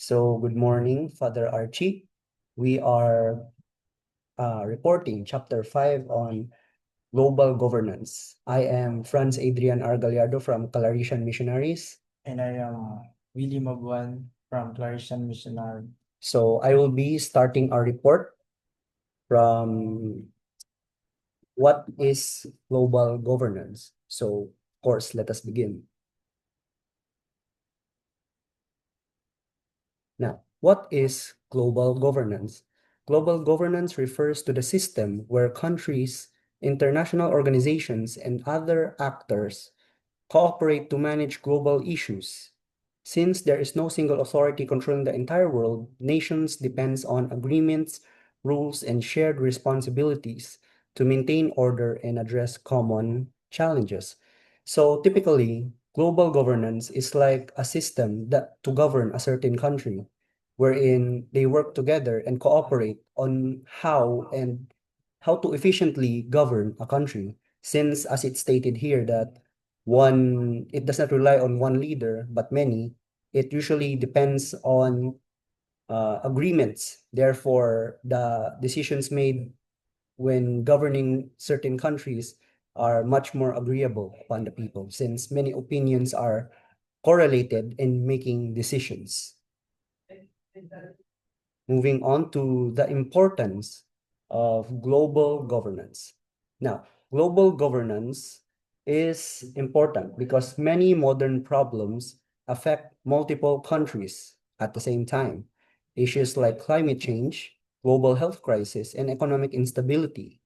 So good morning, Father Archie. We are reporting Chapter 5 on global governance. I am Franz Adrian Argaliardo from Claritian Missionaries. And I am Willie Mabuan from Claritian Missionary. So I will be starting our report from what is global governance. So, of course, let us begin. Now, what is global governance? Global governance refers to the system where countries, international organizations, and other actors cooperate to manage global issues. Since there is no single authority controlling the entire world, nations depends on agreements, rules, and shared responsibilities to maintain order and address common challenges. So typically, global governance is like a system that to govern a certain country, wherein they work together and cooperate on how to efficiently govern a country. Since, as it's stated here, that it does not rely on one leader, but many. It usually depends on agreements. Therefore, the decisions made when governing certain countries are much more agreeable upon the people, since many opinions are correlated in making decisions. Moving on to the importance of global governance. Now, global governance is important because many modern problems affect multiple countries at the same time. Issues like climate change, global health crisis, and economic instability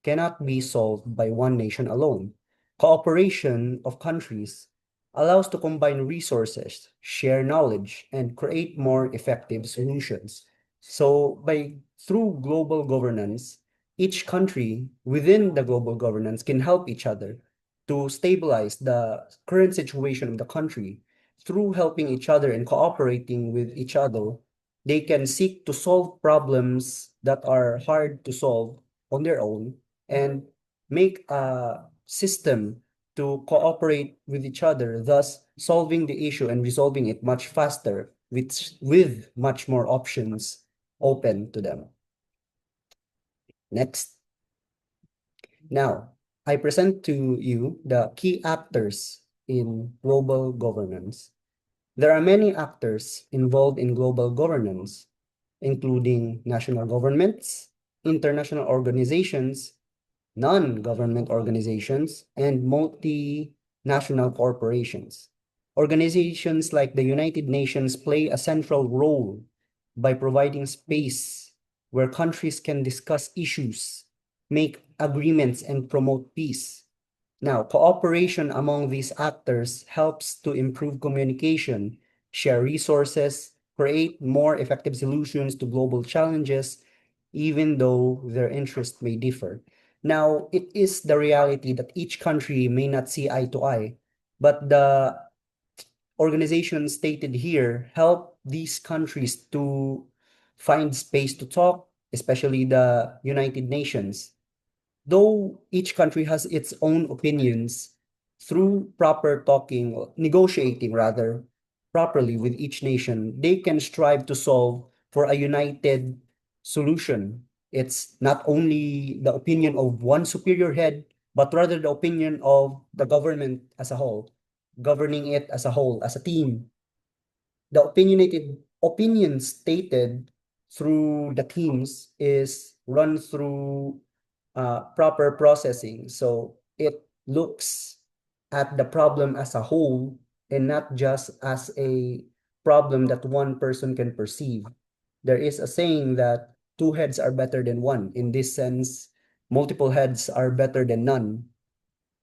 cannot be solved by one nation alone. Cooperation of countries allows to combine resources, share knowledge, and create more effective solutions. So through global governance, each country within the global governance can help each other to stabilize the current situation of the country. Through helping each other and cooperating with each other, they can seek to solve problems that are hard to solve on their own and make a system to cooperate with each other, thus solving the issue and resolving it much faster with much more options open to them. Next. Now, I present to you the key actors in global governance. There are many actors involved in global governance, including national governments, international organizations, non-government organizations, and multinational corporations. Organizations like the United Nations play a central role by providing space where countries can discuss issues, make agreements, and promote peace. Now, cooperation among these actors helps to improve communication, share resources, create more effective solutions to global challenges, even though their interests may differ. Now, it is the reality that each country may not see eye to eye, but the organizations stated here help these countries to find space to talk, especially the United Nations. Though each country has its own opinions, through proper talking, or negotiating rather, properly with each nation, they can strive to solve for a united solution. It's not only the opinion of one superior head, but rather the opinion of the government as a whole, governing it as a whole, as a team. The opinions stated through the teams is run through proper processing. So it looks at the problem as a whole and not just as a problem that one person can perceive. There is a saying that two heads are better than one. In this sense, multiple heads are better than none,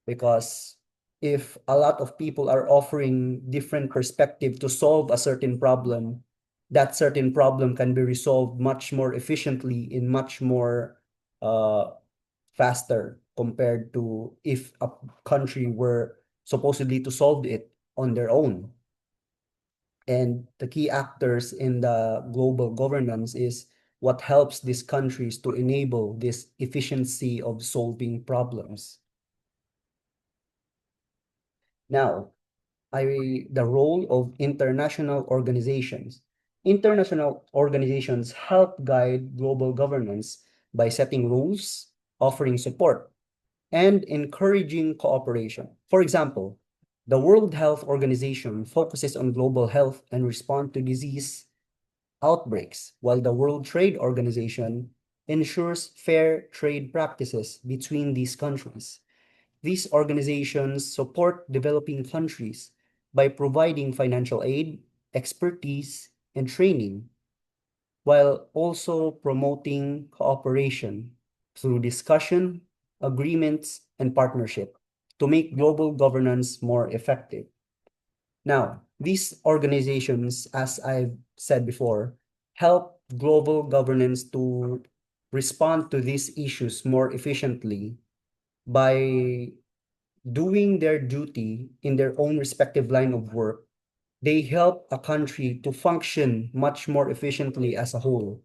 because if a lot of people are offering different perspective to solve a certain problem, that certain problem can be resolved much more efficiently in much more uh, faster compared to if a country were supposedly to solve it on their own. And the key actors in the global governance is what helps these countries to enable this efficiency of solving problems. Now, the role of international organizations. International organizations help guide global governance by setting rules, offering support, and encouraging cooperation. For example, the World Health Organization focuses on global health and response to disease outbreaks, while the World Trade Organization ensures fair trade practices between these countries. These organizations support developing countries by providing financial aid, expertise, and training, while also promoting cooperation through discussion, agreements, and partnership to make global governance more effective. Now, these organizations, as I've said before, help global governance to respond to these issues more efficiently by doing their duty in their own respective line of work. They help a country to function much more efficiently as a whole.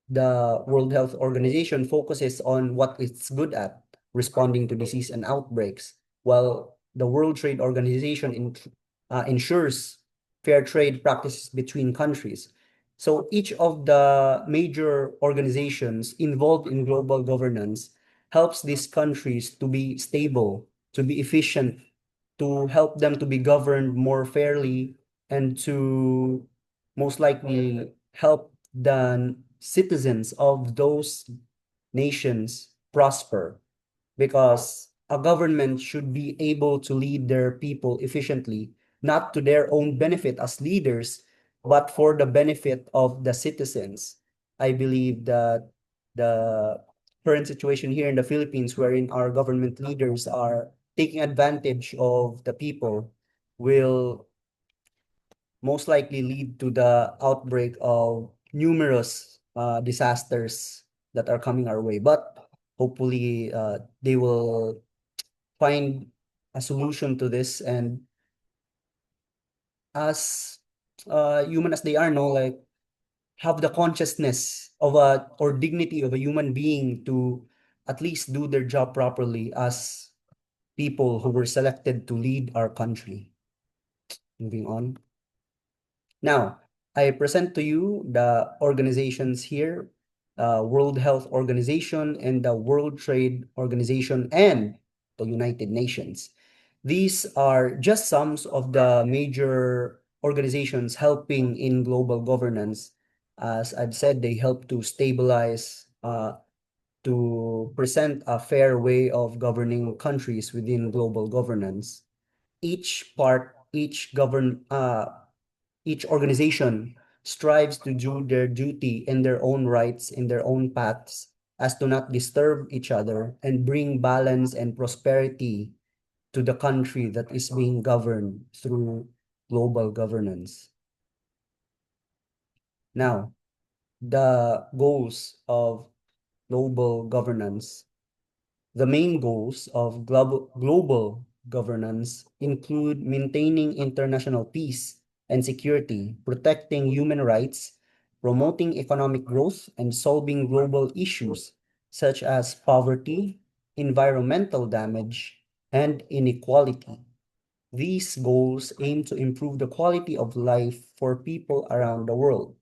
The World Health Organization focuses on what it's good at, responding to disease and outbreaks, while the World Trade Organization ensures fair trade practices between countries. So each of the major organizations involved in global governance helps these countries to be stable, to be efficient, to help them to be governed more fairly, and to most likely help the citizens of those nations prosper, because a government should be able to lead their people efficiently, not to their own benefit as leaders, but for the benefit of the citizens. I believe that the current situation here in the Philippines, wherein our government leaders are taking advantage of the people, will most likely lead to the outbreak of numerous disasters that are coming our way. But hopefully, they will find a solution to this, and as human as they are, no, like, have the consciousness of a or dignity of a human being to at least do their job properly as people who were selected to lead our country. Moving on. Now, I present to you the organizations here, World Health Organization and the World Trade Organization and the United Nations. These are just some of the major organizations helping in global governance. As I've said, they help to stabilize, to present a fair way of governing countries within global governance. Each part, each organization strives to do their duty in their own rights, in their own paths, as to not disturb each other and bring balance and prosperity to the country that is being governed through global governance. Now, the goals of global governance. The main goals of global governance include maintaining international peace and security, protecting human rights, promoting economic growth, and solving global issues such as poverty, environmental damage, and inequality. These goals aim to improve the quality of life for people around the world.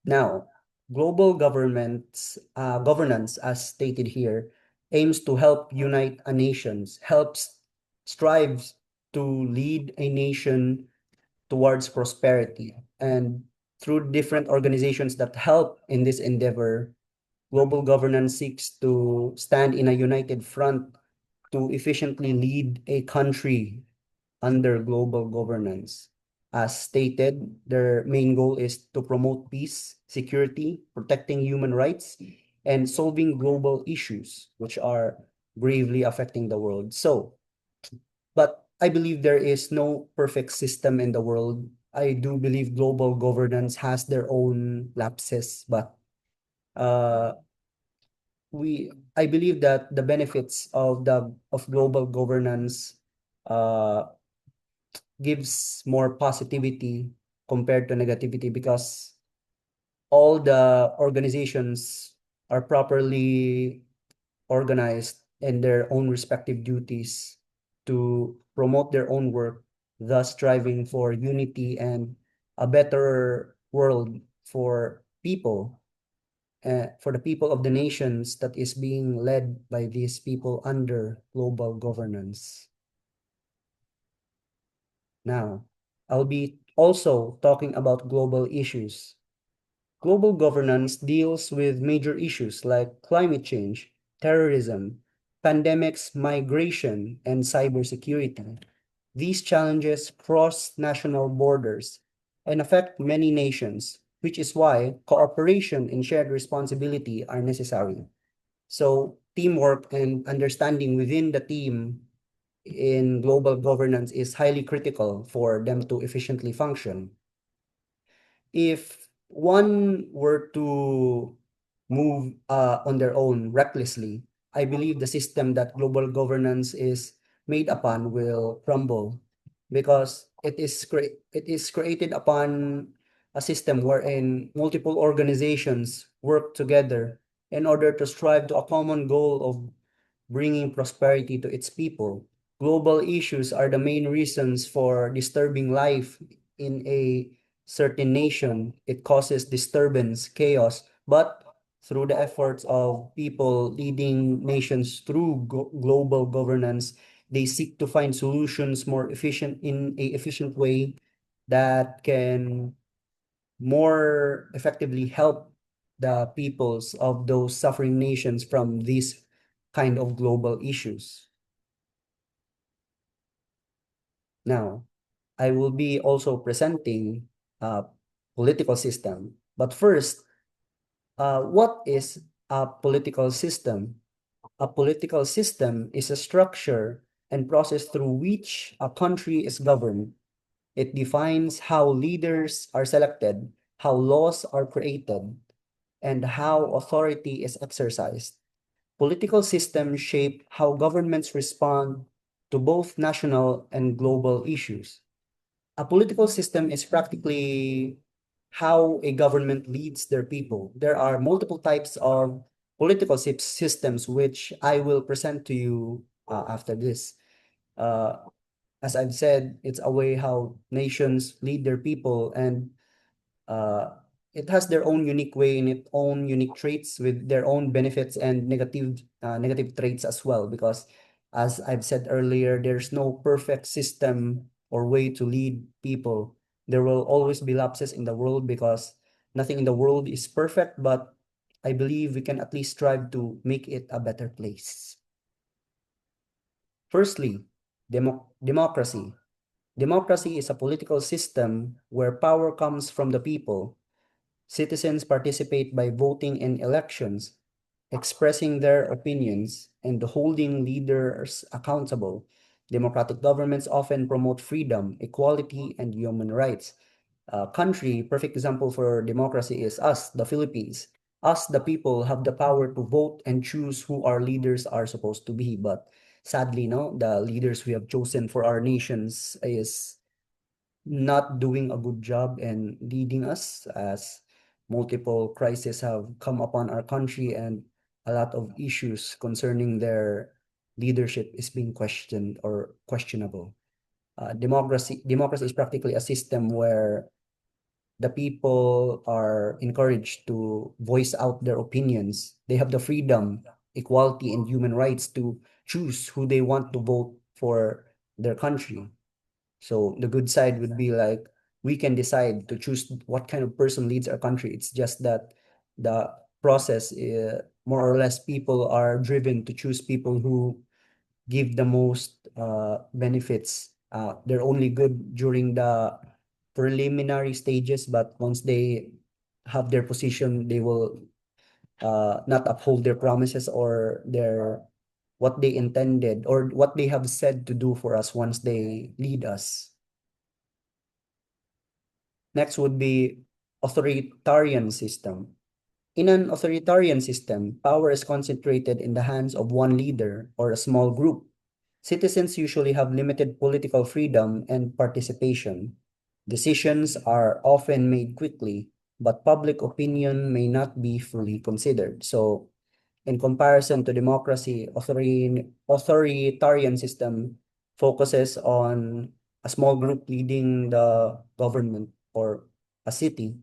Now, global governance, as stated here, aims to help unite a nations, strives to lead a nation towards prosperity. And through different organizations that help in this endeavor, global governance seeks to stand in a united front to efficiently lead a country under global governance. As stated, their main goal is to promote peace, security, protecting human rights, and solving global issues which are gravely affecting the world. So, but I believe there is no perfect system in the world. I do believe global governance has their own lapses, but uh, I believe that the benefits of global governance uh gives more positivity compared to negativity, because all the organizations are properly organized in their own respective duties to promote their own work, thus striving for unity and a better world for the people of the nations that is being led by these people under global governance. Now, I'll be also talking about global issues. Global governance deals with major issues like climate change, terrorism, pandemics, migration, and cybersecurity. These challenges cross national borders and affect many nations, which is why cooperation and shared responsibility are necessary. So, teamwork and understanding within the team in global governance is highly critical for them to efficiently function. If one were to move on their own recklessly, I believe the system that global governance is made upon will crumble because it is created upon a system wherein multiple organizations work together in order to strive to a common goal of bringing prosperity to its people. Global issues are the main reasons for disturbing life in a certain nation. It causes disturbance, chaos, but through the efforts of people leading nations through global governance, they seek to find solutions more efficient in a efficient way that can more effectively help the peoples of those suffering nations from these kind of global issues. Now, I will be also presenting a political system. But first, what is a political system? A political system is a structure and process through which a country is governed. It defines how leaders are selected, how laws are created, and how authority is exercised. Political systems shape how governments respond to both national and global issues. A political system is practically how a government leads their people. There are multiple types of political systems which I will present to you after this. Uh, as I've said, it's a way how nations lead their people, and uh, it has their own unique way and its own unique traits with their own benefits and negative traits as well. Because as I've said earlier, there's no perfect system or way to lead people. There will always be lapses in the world because nothing in the world is perfect, but I believe we can at least strive to make it a better place. Firstly, democracy. Democracy is a political system where power comes from the people. Citizens participate by voting in elections, expressing their opinions, and holding leaders accountable. Democratic governments often promote freedom, equality, and human rights. Country, perfect example for democracy is us, the Philippines. Us, the people, have the power to vote and choose who our leaders are supposed to be. But sadly, no, the leaders we have chosen for our nations is not doing a good job in leading us, as multiple crises have come upon our country and a lot of issues concerning their leadership is being questioned or questionable. Democracy is practically a system where the people are encouraged to voice out their opinions. They have the freedom, equality, and human rights to choose who they want to vote for their country. So the good side would be like we can decide to choose what kind of person leads our country. It's just that the process, more or less, people are driven to choose people who give the most benefits. They're only good during the preliminary stages, but once they have their position, they will not uphold their promises or their what they intended or what they have said to do for us once they lead us. Next would be authoritarian system. In an authoritarian system, power is concentrated in the hands of one leader or a small group. Citizens usually have limited political freedom and participation. Decisions are often made quickly, but public opinion may not be fully considered. So, in comparison to democracy, authoritarian system focuses on a small group leading the government or a city.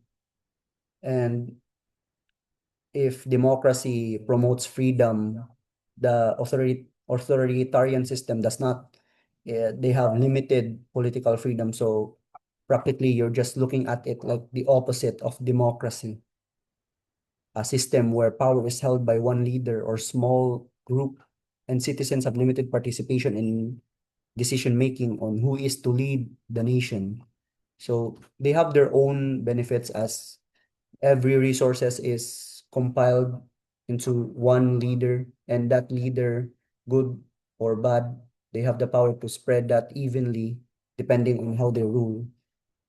And if democracy promotes freedom, the authoritarian system does not. They have limited political freedom. So practically, you're just looking at it like the opposite of democracy, a system where power is held by one leader or small group, and citizens have limited participation in decision making on who is to lead the nation. So they have their own benefits, as every resources is compiled into one leader, and that leader, good or bad, they have the power to spread that evenly depending on how they rule.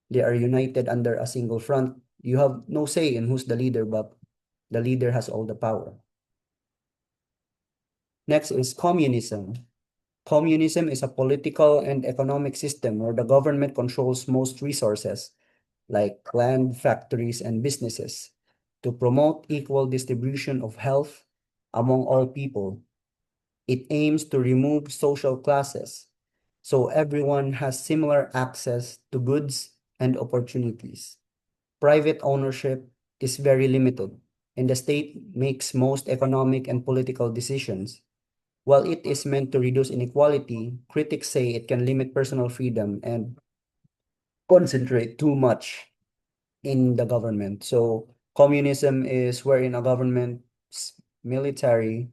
They are united under a single front. You have no say in who's the leader, but the leader has all the power. Next is communism. Communism is a political and economic system where the government controls most resources, like land, factories, and businesses, to promote equal distribution of health among all people. It aims to remove social classes so everyone has similar access to goods and opportunities. Private ownership is very limited, and the state makes most economic and political decisions. While it is meant to reduce inequality, critics say it can limit personal freedom and concentrate too much in the government. So communism is wherein a government's military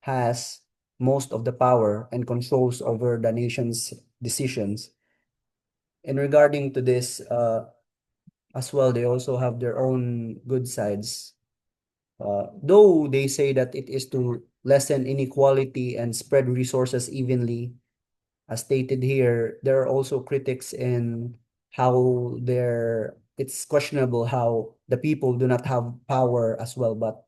has most of the power and controls over the nation's decisions. And regarding to this, as well, they also have their own good sides. Though they say that it is to lessen inequality and spread resources evenly, as stated here, there are also critics in how it's questionable how the people do not have power as well. But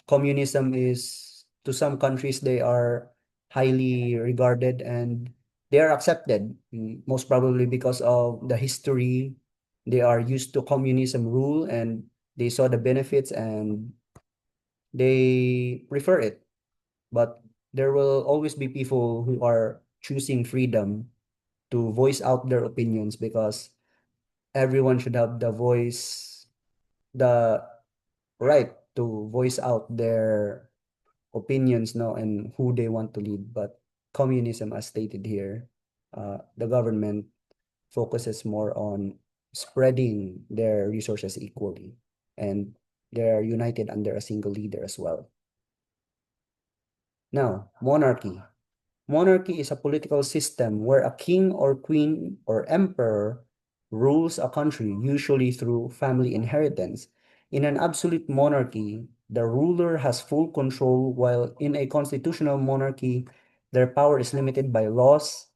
communism is, to some countries, they are highly regarded and they are accepted, most probably because of the history. They are used to communism rule and they saw the benefits and they prefer it. But there will always be people who are choosing freedom to voice out their opinions, because everyone should have the right to voice out their opinions now and who they want to lead. But communism, as stated here, the government focuses more on spreading their resources equally, and they're united under a single leader as well. Now, monarchy. Monarchy is a political system where a king or queen or emperor rules a country, usually through family inheritance. In an absolute monarchy, the ruler has full control, while in a constitutional monarchy, their power is limited by laws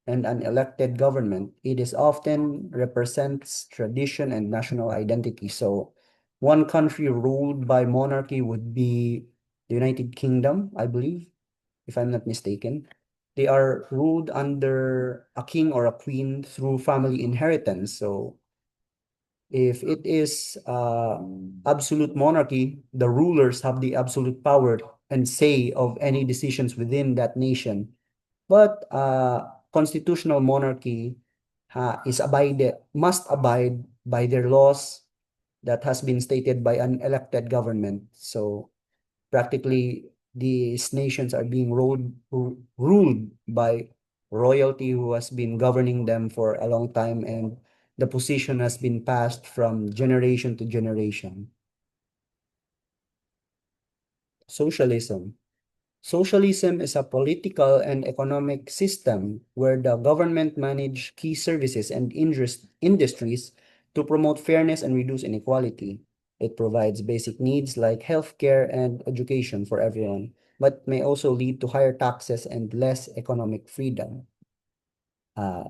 and an elected government. It is often represents tradition and national identity. So, one country ruled by monarchy would be the United Kingdom, I believe, if I'm not mistaken. They are ruled under a king or a queen through family inheritance. So if it is absolute monarchy, the rulers have the absolute power and say of any decisions within that nation. But constitutional monarchy must abide by their laws that has been stated by an elected government. So practically, these nations are being ruled by royalty who has been governing them for a long time, and the position has been passed from generation to generation. Socialism. Socialism is a political and economic system where the government manage key services and industries to promote fairness and reduce inequality. It provides basic needs like healthcare and education for everyone, but may also lead to higher taxes and less economic freedom.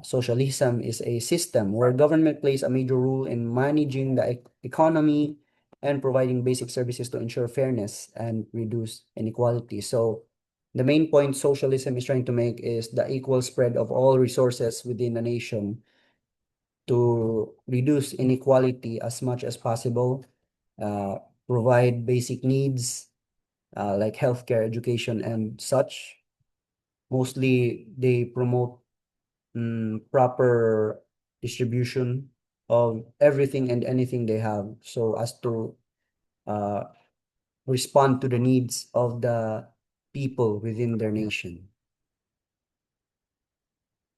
Socialism is a system where government plays a major role in managing the economy and providing basic services to ensure fairness and reduce inequality. So the main point socialism is trying to make is the equal spread of all resources within a nation to reduce inequality as much as possible, uh, provide basic needs like healthcare, education, and such. Mostly, they promote proper distribution of everything and anything they have, so as to respond to the needs of the people within their nation.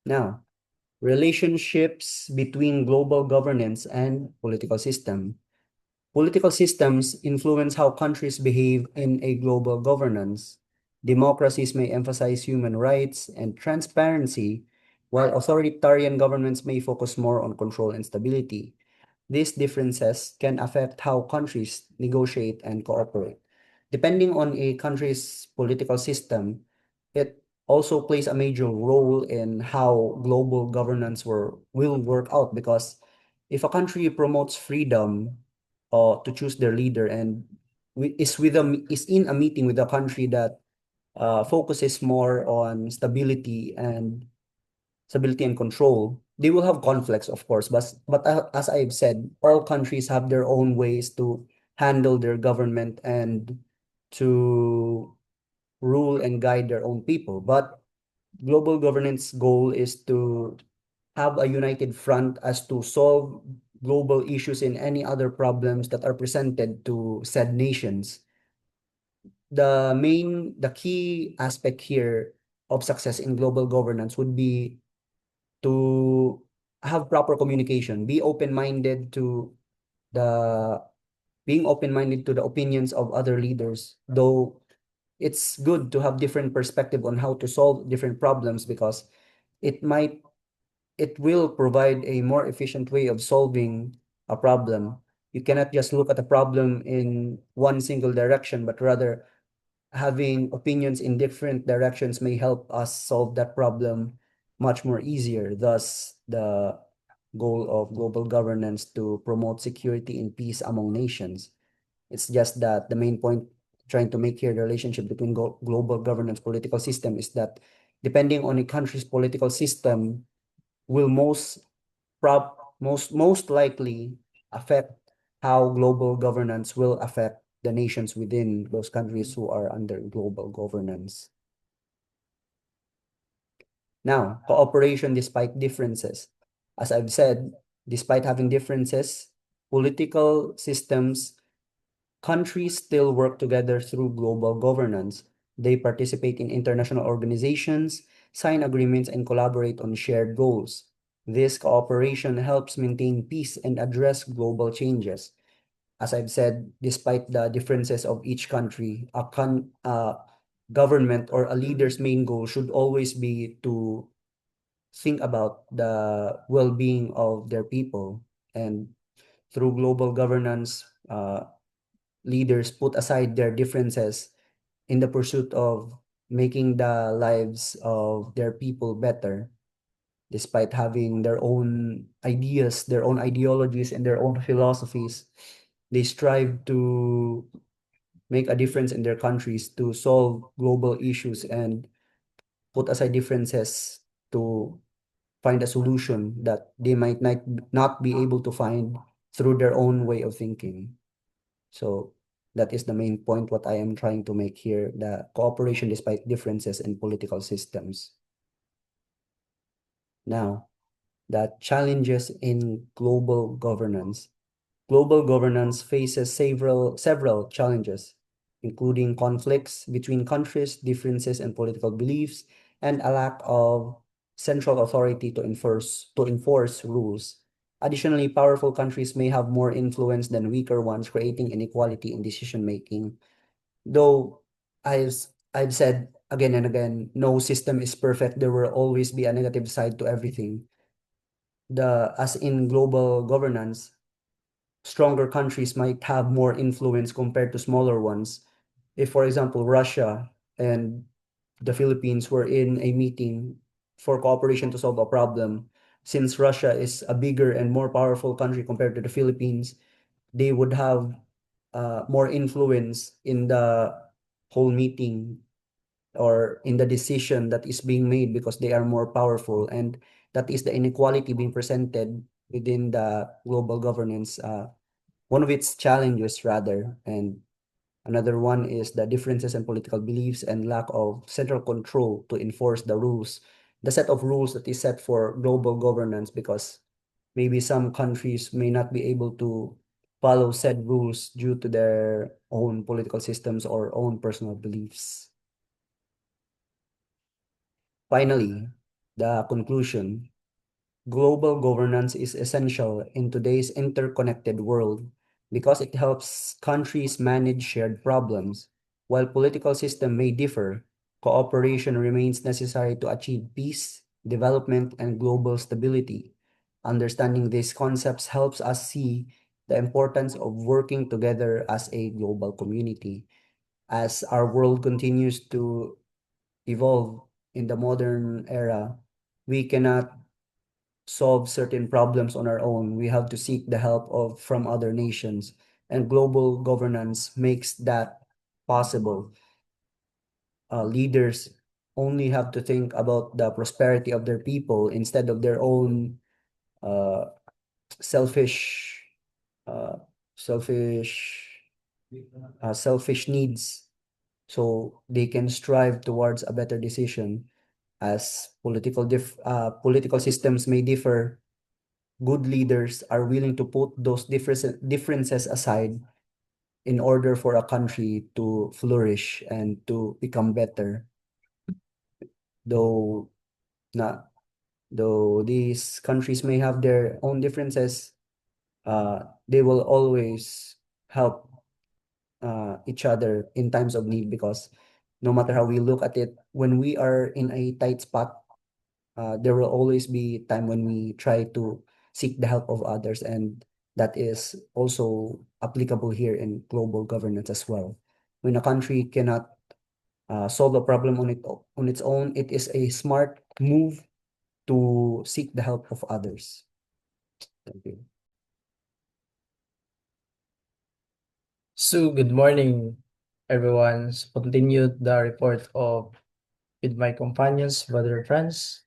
Now, relationships between global governance and political system. Political systems influence how countries behave in a global governance. Democracies may emphasize human rights and transparency, while authoritarian governments may focus more on control and stability. These differences can affect how countries negotiate and cooperate. Depending on a country's political system, it also plays a major role in how global governance will work out, because if a country promotes freedom to choose their leader and is in a meeting with a country that focuses more on stability and control, they will have conflicts, of course. But as I've said, all countries have their own ways to handle their government and to rule and guide their own people. But global governance goal is to have a united front as to solve global issues and any other problems that are presented to said nations. The key aspect here of success in global governance would be to have proper communication, the being open-minded to the opinions of other leaders, though it's good to have different perspective on how to solve different problems, because it might it will provide a more efficient way of solving a problem. You cannot just look at a problem in one single direction, but rather having opinions in different directions may help us solve that problem much more easier. Thus, the goal of global governance to promote security and peace among nations. It's just that the main point trying to make here, the relationship between global governance political system, is that depending on a country's political system will most likely affect how global governance will affect the nations within those countries who are under global governance. Now, cooperation despite differences. As I've said, despite having differences, political systems, countries still work together through global governance. They participate in international organizations, sign agreements, and collaborate on shared goals. This cooperation helps maintain peace and address global changes. As I've said, despite the differences of each country, a government or a leader's main goal should always be to think about the well-being of their people. And through global governance, leaders put aside their differences in the pursuit of making the lives of their people better, despite having their own ideas, their own ideologies, and their own philosophies. They strive to make a difference in their countries, to solve global issues and put aside differences to find a solution that they might not be able to find through their own way of thinking. So that is the main point what I am trying to make here, the cooperation despite differences in political systems. Now, the challenges in global governance. Global governance faces several challenges, including conflicts between countries, differences in political beliefs, and a lack of central authority to enforce rules. Additionally, powerful countries may have more influence than weaker ones, creating inequality in decision making. Though I've I've said again and again, no system is perfect. There will always be a negative side to everything. As in global governance, stronger countries might have more influence compared to smaller ones. If, for example, Russia and the Philippines were in a meeting for cooperation to solve a problem, since Russia is a bigger and more powerful country compared to the Philippines, they would have more influence in the whole meeting or in the decision that is being made, because they are more powerful. And that is the inequality being presented within the global governance, one of its challenges rather. And another one is the differences in political beliefs and lack of central control to enforce the set of rules that is set for global governance, because maybe some countries may not be able to follow said rules due to their own political systems or own personal beliefs. Finally, the conclusion: global governance is essential in today's interconnected world because it helps countries manage shared problems. While political systems may differ, cooperation remains necessary to achieve peace, development, and global stability. Understanding these concepts helps us see the importance of working together as a global community. As our world continues to evolve in the modern era, we cannot solve certain problems on our own. We have to seek the help of from other nations, and global governance makes that possible. Leaders only have to think about the prosperity of their people instead of their own uh, selfish, uh, selfish, selfish needs, so they can strive towards a better decision. As political systems may differ, good leaders are willing to put those differences aside in order for a country to flourish and to become better. Though not though these countries may have their own differences, they will always help each other in times of need, because no matter how we look at it, when we are in a tight spot, there will always be time when we try to seek the help of others, and that is also applicable here in global governance as well. When a country cannot solve a problem on its own, it is a smart move to seek the help of others. Thank you. So good morning, everyone. So continued the report of with my companions, brother friends.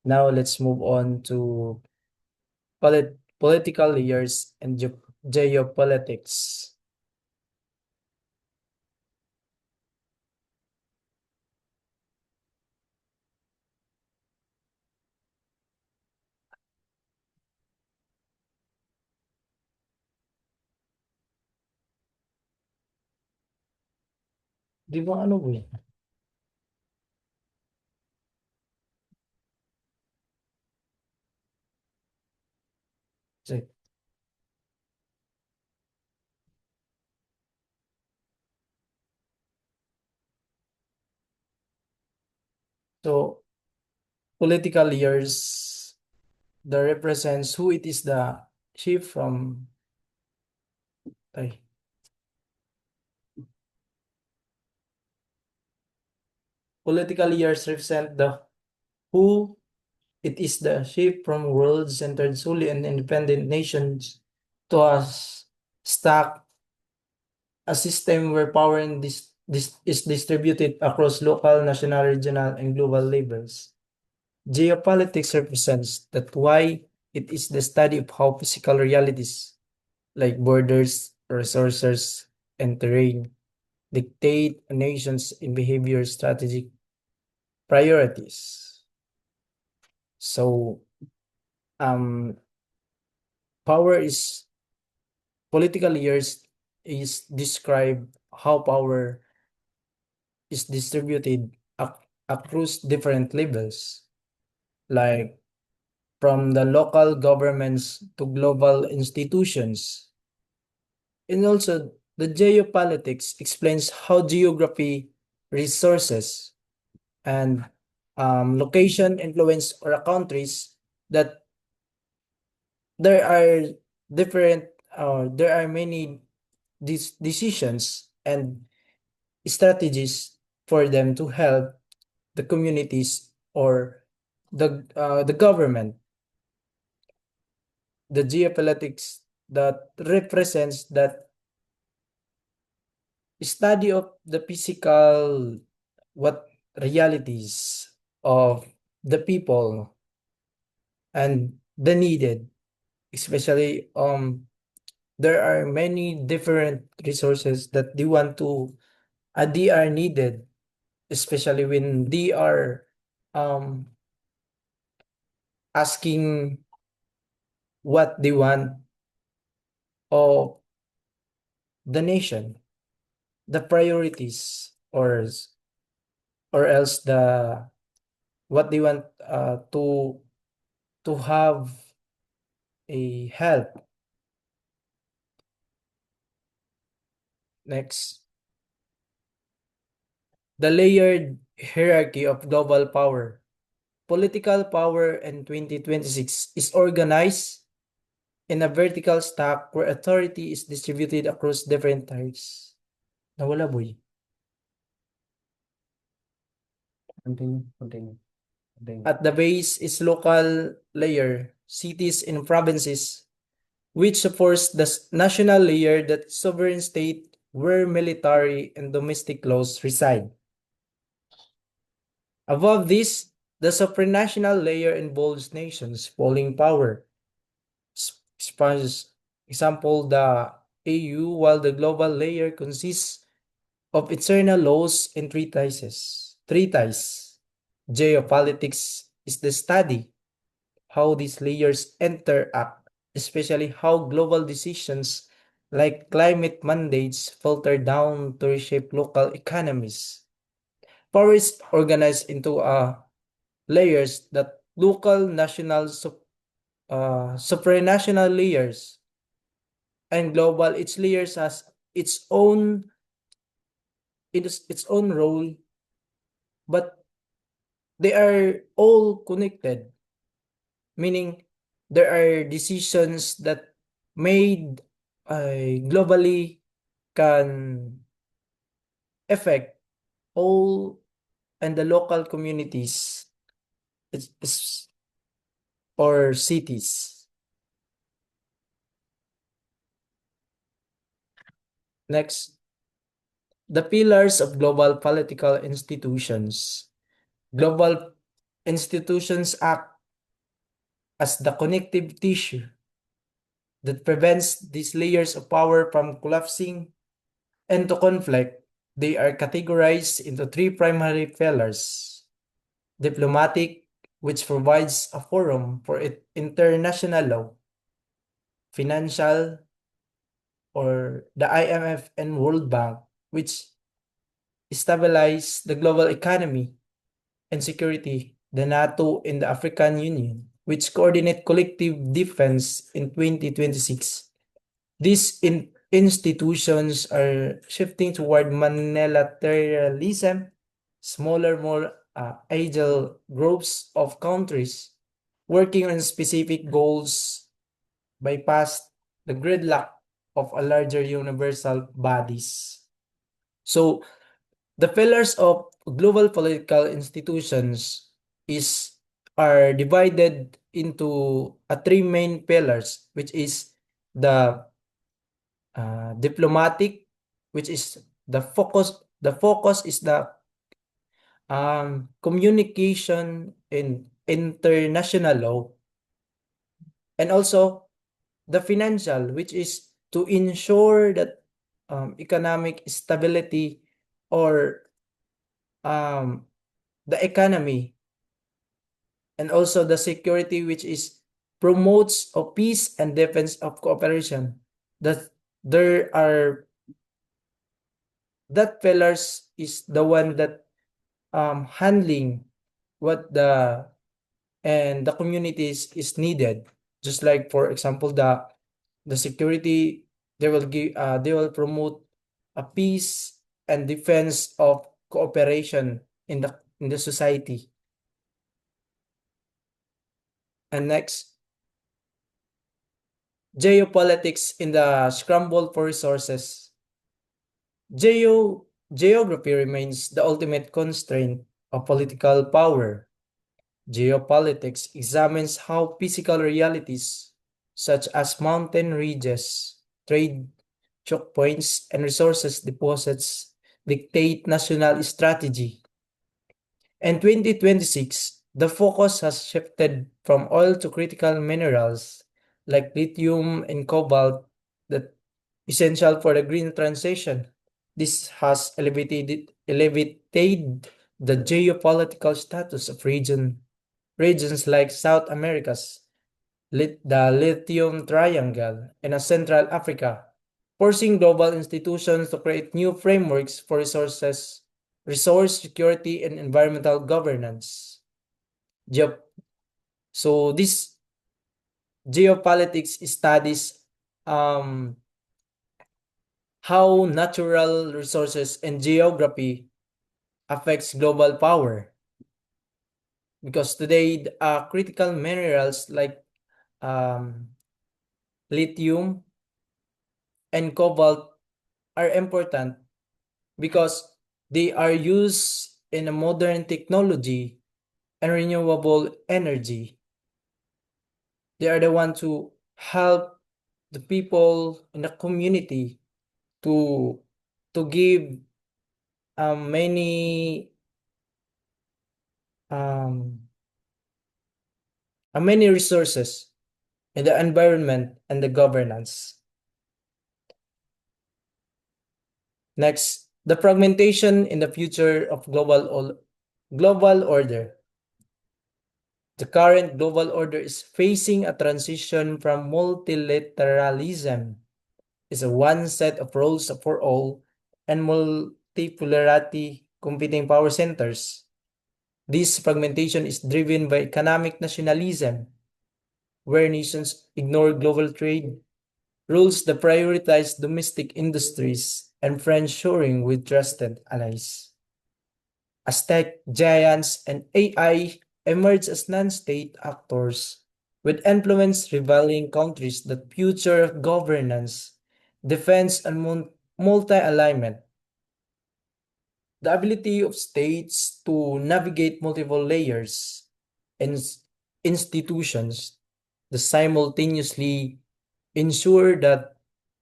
Now let's move on to political years and geopolitics. Di ba ano po yun? Check. So political years that represents who it is the chief from ay, political years represent the who it is the shift from world centered solely on independent nations to stack a system where power and this is distributed across local, national, regional, and global levels. Geopolitics represents that why it is the study of how physical realities like borders, resources, and terrain dictate a nation's in behavior strategic priorities. So um power is political years is describe how power is distributed across different levels, like from the local governments to global institutions. And also, the geopolitics explains how geography, resources, and location influence or countries that there are different, there are many decisions and strategies for them to help the communities or the government. The geopolitics that represents that study of the physical what realities of the people and the needed, especially there are many different resources that they are needed, especially when they are um asking what they want of the nation, the priorities, or else the what they want to have a help. Next, the layered hierarchy of global power. Political power in 2026 is organized in a vertical stack where authority is distributed across different tiers. Nawala, boy. Continue, continue, continue. At the base is local layer, cities and provinces, which supports the national layer, that sovereign state where military and domestic laws reside. Above this, the supranational layer involves nations polling power. Example, the AU, while the global layer consists of internal laws and treatises. Geopolitics is the study how these layers interact, especially how global decisions like climate mandates filter down to reshape local economies. Power is organized into layers that local, national, supranational layers, and global. Each layers has its own role, but they are all connected, meaning there are decisions that made globally can affect all and the local communities or cities. Next, the pillars of global political institutions. Global institutions act as the connective tissue that prevents these layers of power from collapsing into conflict. They are categorized into three primary pillars: diplomatic, which provides a forum for international law; financial, or the IMF and World Bank, which stabilize the global economy; and security, the NATO and the African Union, which coordinate collective defense in 2026. These institutions are shifting toward multilateralism, smaller, more agile groups of countries working on specific goals bypass the gridlock of a larger universal bodies. So the pillars of global political institutions are divided into three main pillars, which is the diplomatic, which is the focus. The focus is the communication in international law, and also the financial, which is to ensure that economic stability or the economy, and also the security, which is promotes of peace and defense of cooperation. That there are that pillars is the one that handling what the communities is needed. Just like, for example, the security, they will promote a peace and defense of cooperation in the society. And next, geopolitics in the scramble for resources. Geography remains the ultimate constraint of political power. Geopolitics examines how physical realities, such as mountain ridges, trade choke points, and resources deposits, dictate national strategy. In 2026, the focus has shifted from oil to critical minerals like lithium and cobalt that essential for the green transition. This has elevated the geopolitical status of regions like South America's the Lithium Triangle and Central Africa, forcing global institutions to create new frameworks for resource security, and environmental governance. Geo- so this geopolitics studies how natural resources and geography affects global power, because today critical minerals like um, lithium and cobalt are important because they are used in a modern technology and renewable energy. They are the ones to help the people in the community to give many um, many resources in the environment and the governance. Next, the fragmentation in the future of global order. The current global order is facing a transition from multilateralism, is a one set of rules for all, and multipolarity, competing power centers. This fragmentation is driven by economic nationalism, where nations ignore global trade rules that prioritize domestic industries and friendshoring with trusted allies. As tech giants and AI emerge as non-state actors with influence rivaling countries, the future of governance, defense, and multi-alignment. The ability of states to navigate multiple layers and institutions that simultaneously ensure that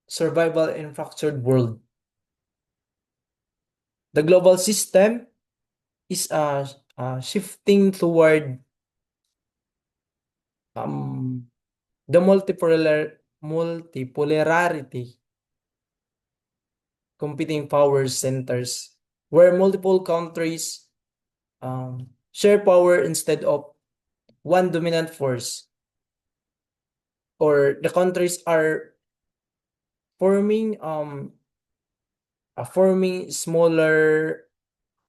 survival in fractured world. The global system is shifting toward um, the multipolarity, competing power centers, where multiple countries share power instead of one dominant force, or the countries are forming forming smaller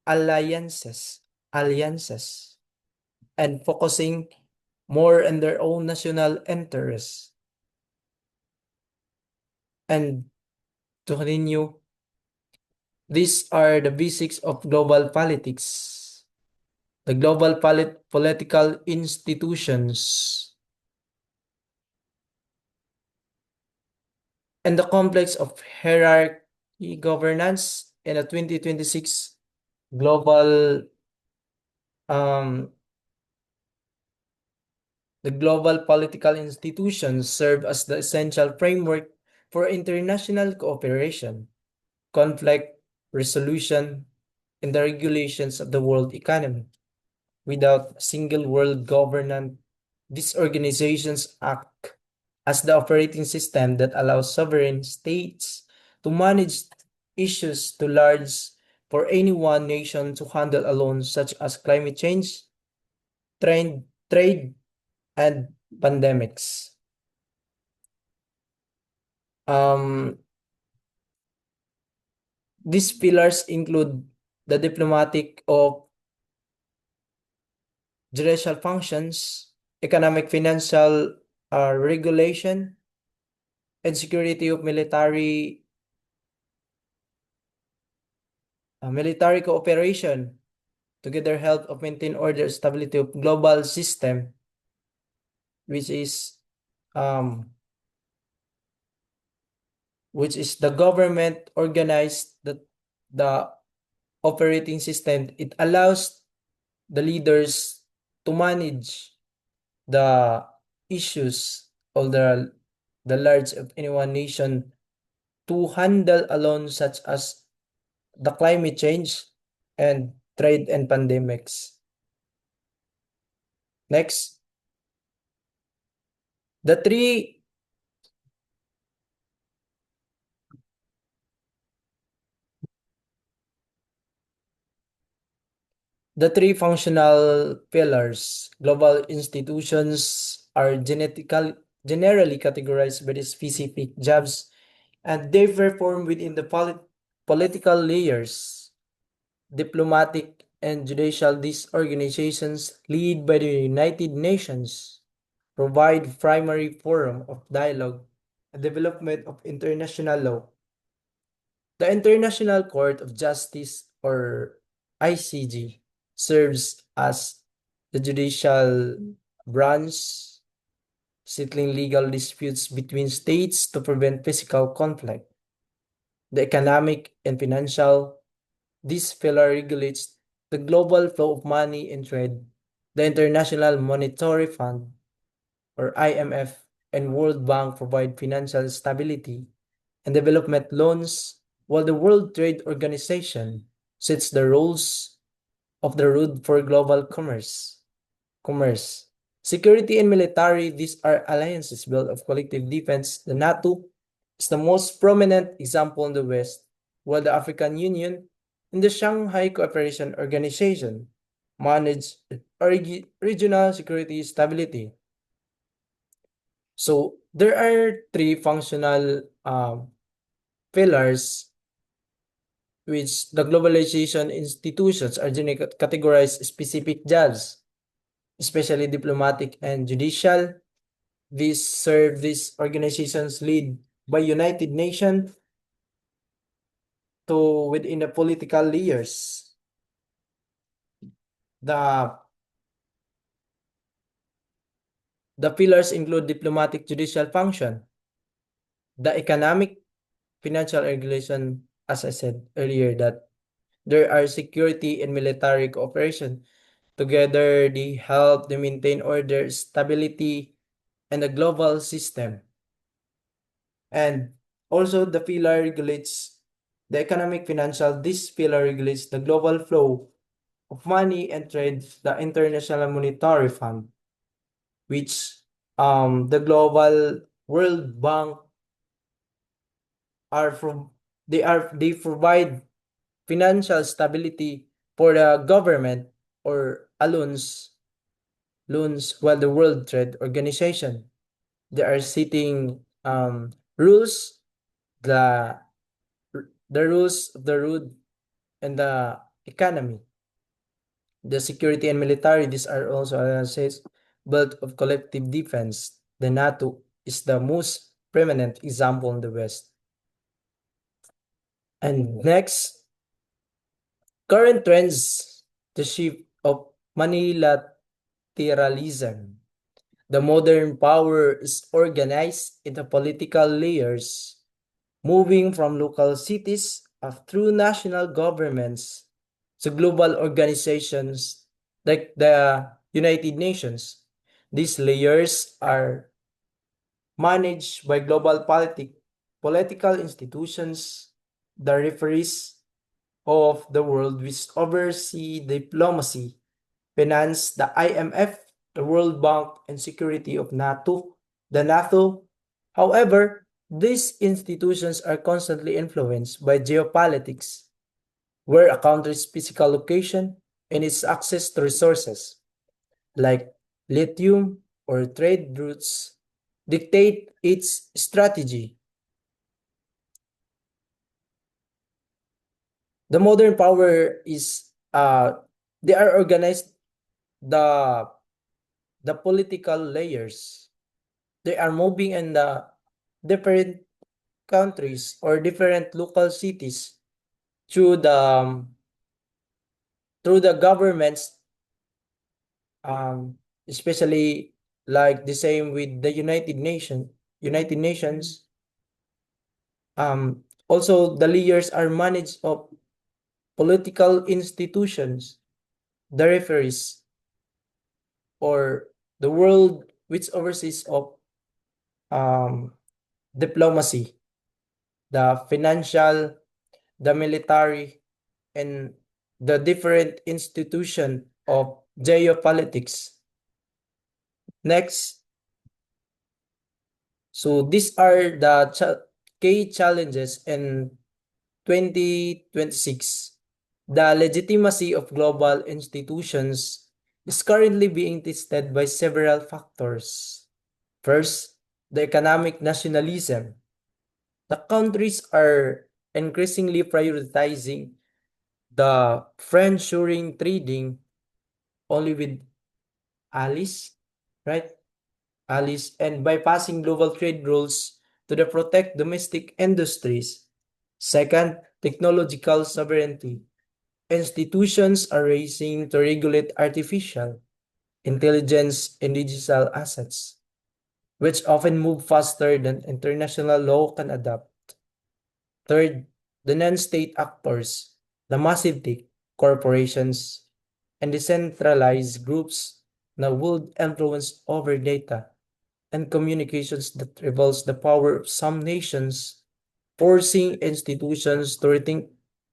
alliances and focusing more on their own national interests. And to continue, these are the basics of global politics. The global political institutions and the complex of hierarchy governance in a 2026 global um, the global political institutions serve as the essential framework for international cooperation, conflict resolution, and the regulations of the world economy. Without a single world governance, these organizations act as the operating system that allows sovereign states to manage issues too large for any one nation to handle alone, such as climate change, trade, and pandemics. Um, these pillars include the diplomatic of judicial functions, economic financial regulation, and security of military cooperation, together help of maintain order stability of global system, which is um the government organized the operating system. It allows the leaders to manage the issues of the large of any one nation to handle alone, such as the climate change and trade and pandemics. Next, the three functional pillars. Global institutions are generally categorized by the specific jobs and they perform within the political layers, diplomatic and judicial. These organizations, led by the United Nations, provide primary forum of dialogue and development of international law. The International Court of Justice, or ICJ, serves as the judicial branch, settling legal disputes between states to prevent physical conflict. The economic and financial, this pillar regulates the global flow of money and trade. The International Monetary Fund, or IMF, and World Bank provide financial stability and development loans, while the World Trade Organization sets the rules of the road for global commerce. Security and military, these are alliances built of collective defense. The NATO is the most prominent example in the West, while the African Union and the Shanghai Cooperation Organization manage regional security stability. So there are three functional pillars which the globalization institutions are generally categorized specific jobs, especially diplomatic and judicial. These organizations lead by United Nations to within the political layers. The pillars include diplomatic judicial function, the economic financial regulation, as I said earlier, that there are security and military cooperation. Together, they help to maintain order, stability, and a global system. And also, the pillar regulates the economic financial. This pillar regulates the global flow of money and trade, the International Monetary Fund, which the Global World Bank are from they provide financial stability for the government or loans, while the World Trade Organization, they are setting rules, the rules of the road and the economy. The security and military, these are also alliances built of collective defense. The NATO is the most prominent example in the West. And next, current trends, the shift of multilateralism. The modern power is organized into political layers, moving from local cities through national governments to global organizations like the United Nations. These layers are managed by global political institutions, the referees of the world, which oversee diplomacy, finance, the IMF, the World Bank, and security of NATO, the NATO. However, these institutions are constantly influenced by geopolitics, where a country's physical location and its access to resources like lithium or trade routes dictate its strategy. The modern power is they are organized the political layers. They are moving in the different countries or different local cities through the governments, especially like the same with the United Nations. Also, the layers are managed of political institutions, the referees, or the world which oversees of diplomacy, the financial, the military, and the different institution of geopolitics. Next, so these are the key challenges in 2026. The legitimacy of global institutions is currently being tested by several factors. First, the economic nationalism. the countries are increasingly prioritizing the friendshoring trading only with allies, right? Allies, and bypassing global trade rules to protect domestic industries. Second, technological sovereignty. Institutions are racing to regulate artificial intelligence and digital assets, which often move faster than international law can adapt. Third, the non-state actors, the massive tech corporations, and decentralized groups now wield influence over data and communications that reveals the power of some nations, forcing institutions to rethink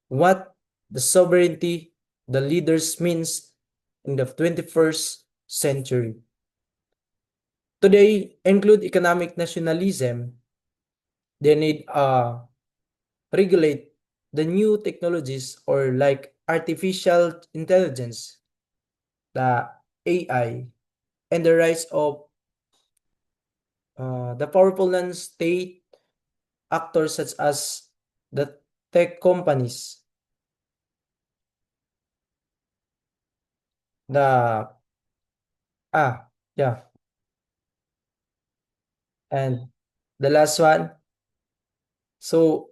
what the sovereignty the leaders means in the 21st century. Today include economic nationalism. They need regulate the new technologies or like artificial intelligence, the AI, and the rise of the powerful non-state actors such as the tech companies, the yeah, and the last one. So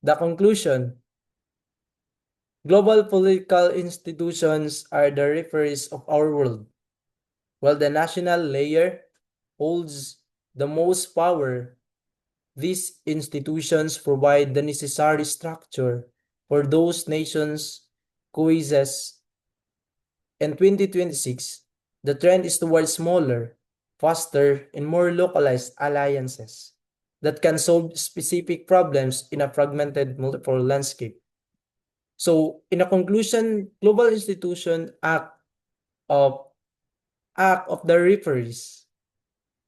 the conclusion, global political institutions are the referees of our world, while the national layer holds the most power. These institutions provide the necessary structure for those nations coexist. In 2026, the trend is towards smaller, faster, and more localized alliances that can solve specific problems in a fragmented multiple landscape. So, in a conclusion, global institution of act of the referees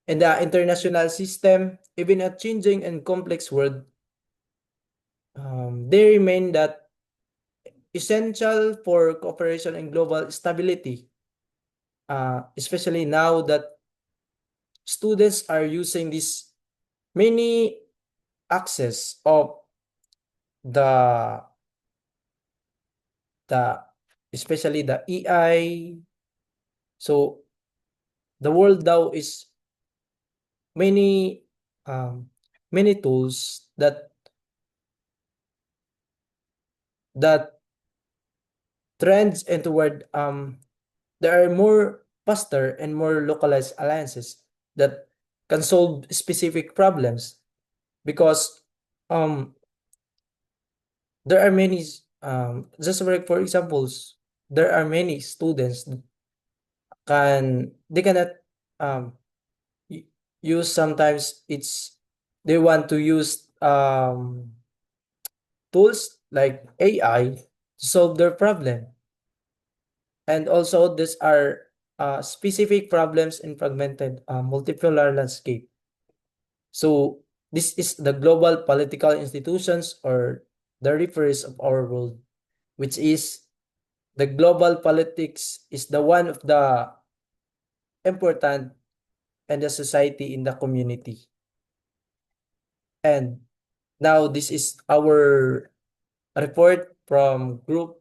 and the international system, even a changing and complex world, they remain that essential for cooperation and global stability, especially now that students are using this many access of the the especially the AI. So the world now is many many tools that trends and toward there are more faster and more localized alliances that can solve specific problems because um there are many just for examples, there are many students that they cannot um u- use, sometimes it's they want to use tools like AI to solve their problem, and also these are specific problems in fragmented multipolar landscape. So this is the global political institutions or the referees of our world, which is the global politics is the one of the important and the society in the community. And now this is our report from group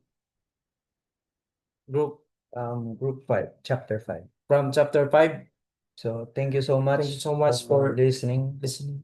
Group 5, Chapter 5. from chapter 5. So thank you so much Thank you so much for listening. listening.